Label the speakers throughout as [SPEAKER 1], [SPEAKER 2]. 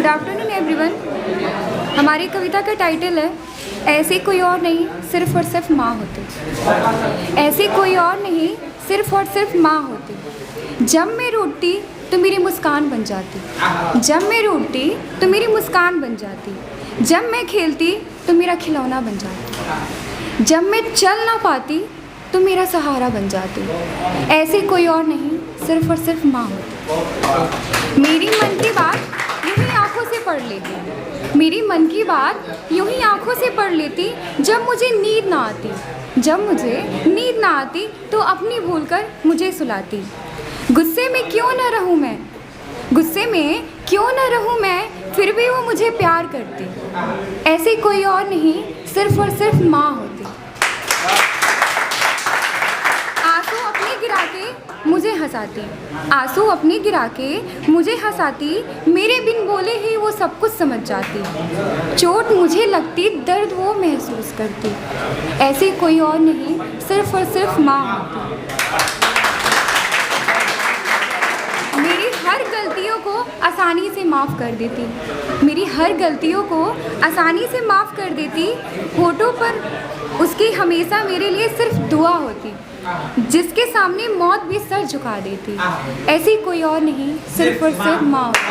[SPEAKER 1] Good afternoon everyone. हमारी कविता का title है ऐसे कोई और नहीं सिर्फ और सिर्फ माँ होती। ऐसे कोई और नहीं सिर्फ और सिर्फ माँ होती। जब मैं रूठती तो मेरी मुस्कान बन जाती। जब मैं रूठती तो मेरी मुस्कान बन जाती। जब मैं खेलती तो मेरा खिलौना बन जाती। जब मैं चल ना पाती तो मेरा सहारा बन जाती। ऐसे कोई और नहीं सिर्फ और सिर्फ माँ होती। मेरी मन की बात यूँ ही आँखों से पढ़ लेती। मेरी मन की बात यूँ ही आँखों से पढ़ लेती। जब मुझे नींद ना आती, जब मुझे नींद ना आती तो अपनी भूल कर मुझे सुलाती। गुस्से में क्यों ना रहूँ मैं, गुस्से में क्यों ना रहूँ मैं, फिर भी वो मुझे प्यार करती। ऐसे कोई और नहीं सिर्फ और सिर्फ माँ होती। आंसू अपने गिरा के मुझे हंसाती, आंसू अपने गिरा के मुझे हंसाती। मेरे बिन बोले ही वो सब कुछ समझ जाती। चोट मुझे लगती, दर्द वो महसूस करती। ऐसे कोई और नहीं सिर्फ और सिर्फ माँ होती। मेरी हर गलतियों को आसानी से माफ़ कर देती। मेरी हर गलतियों को आसानी से माफ़ कर देती। होठों पर उसकी हमेशा मेरे लिए सिर्फ दुआ होती। जिसके सामने मौत भी सर झुका देती। ऐसी कोई और नहीं सिर्फ और सिर्फ माँ होती।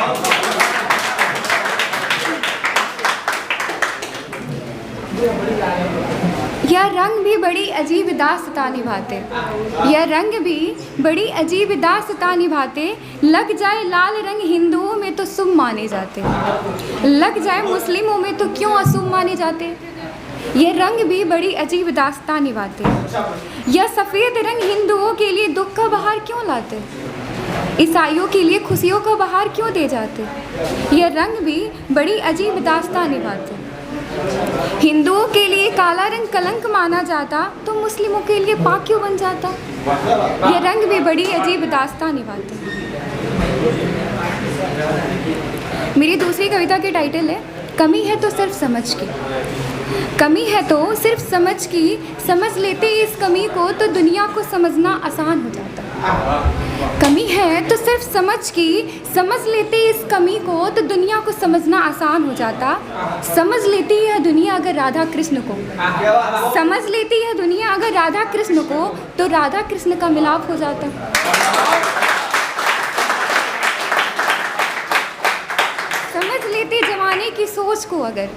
[SPEAKER 1] यह रंग भी बड़ी अजीब दास्तां निभाते। यह रंग भी बड़ी अजीब दास्तां निभाते। लग जाए लाल रंग हिंदुओं में तो शुभ माने जाते। लग जाए मुस्लिमों में तो क्यों अशुभ माने जाते। यह रंग भी बड़ी अजीब दास्तां निभाते। यह सफ़ेद रंग हिंदुओं के लिए दुख का बहार क्यों लाते। ईसाइयों के लिए खुशियों का बहार क्यों दे जाते। यह रंग भी बड़ी अजीब दास्तां निभाते। हिंदुओं के लिए काला रंग कलंक माना जाता तो मुस्लिमों के लिए पाक क्यों बन जाता। यह रंग भी बड़ी अजीब दास्तां निभाते। मेरी दूसरी कविता की टाइटल है कमी है तो सिर्फ समझ की। कमी है तो सिर्फ समझ की, समझ लेते इस कमी को तो दुनिया को समझना आसान हो जाता। कमी है तो सिर्फ समझ की, समझ लेते इस कमी को तो दुनिया को समझना आसान हो जाता। समझ लेती यह दुनिया अगर राधा कृष्ण को, समझ लेती यह दुनिया अगर राधा कृष्ण को तो राधा कृष्ण का मिलाप हो जाता। समझ लेते जमाने की सोच को अगर,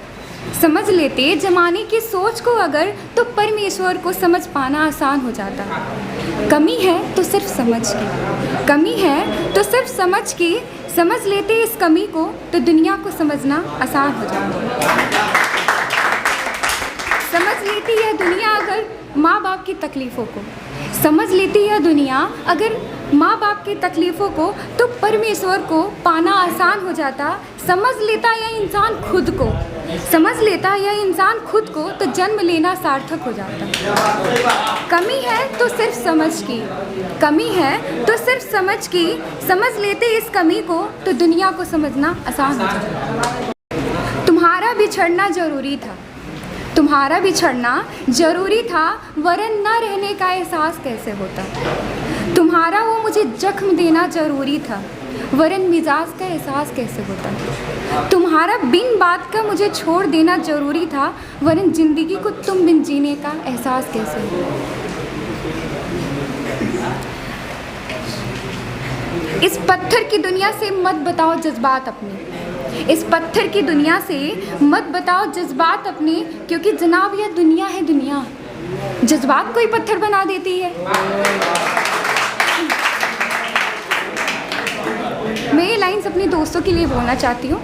[SPEAKER 1] समझ लेते जमाने की सोच को अगर तो परमेश्वर को समझ पाना आसान हो जाता। कमी है तो सिर्फ समझ की, कमी है तो सिर्फ समझ की, समझ लेते इस कमी को तो दुनिया को समझना आसान हो जाता। समझ लेती है दुनिया अगर माँ बाप की तकलीफ़ों को, समझ लेती है दुनिया अगर माँ बाप की तकलीफ़ों को तो परमेश्वर को पाना आसान हो जाता। समझ लेता यह इंसान खुद को, समझ लेता यह इंसान खुद को तो जन्म लेना सार्थक हो जाता। कमी है तो सिर्फ समझ की, कमी है तो सिर्फ समझ की, समझ लेते इस कमी को तो दुनिया को समझना आसान हो जाता। तुम्हारा बिछड़ना ज़रूरी था, तुम्हारा बिछड़ना ज़रूरी था, वरन न रहने का एहसास कैसे होता। तुम्हारा वो मुझे जख्म देना ज़रूरी था, वरन मिजाज का एहसास कैसे होता। तुम्हारा बिन बात का मुझे छोड़ देना ज़रूरी था, वरन ज़िंदगी को तुम बिन जीने का एहसास कैसे होता। इस पत्थर की दुनिया से मत बताओ जज्बात अपने, इस पत्थर की दुनिया से मत बताओ जज्बात अपने, क्योंकि जनाब यह दुनिया है दुनिया, जज्बात कोई पत्थर बना देती है। मैं ये लाइन्स अपने दोस्तों के लिए बोलना चाहती हूँ।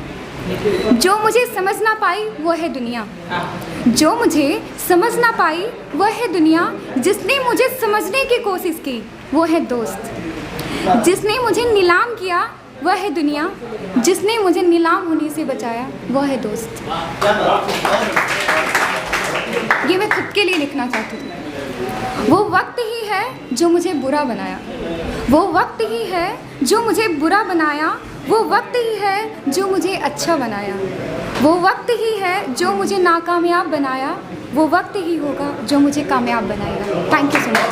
[SPEAKER 1] जो मुझे समझ ना पाई वह है दुनिया, जो मुझे समझ ना पाई वह है दुनिया, जिसने मुझे समझने की कोशिश की वो है दोस्त, जिसने मुझे नीलाम किया वह है दुनिया, जिसने मुझे नीलाम होने से बचाया वह है दोस्त। ये मैं खुद के लिए लिखना चाहती थी। वो वक्त ही है जो मुझे बुरा बनाया, वो वक्त ही है जो मुझे बुरा बनाया, वो वक्त ही है जो मुझे अच्छा बनाया, वो वक्त ही है जो मुझे नाकामयाब बनाया, वो वक्त ही होगा जो मुझे कामयाब बनाएगा। Thank you so much.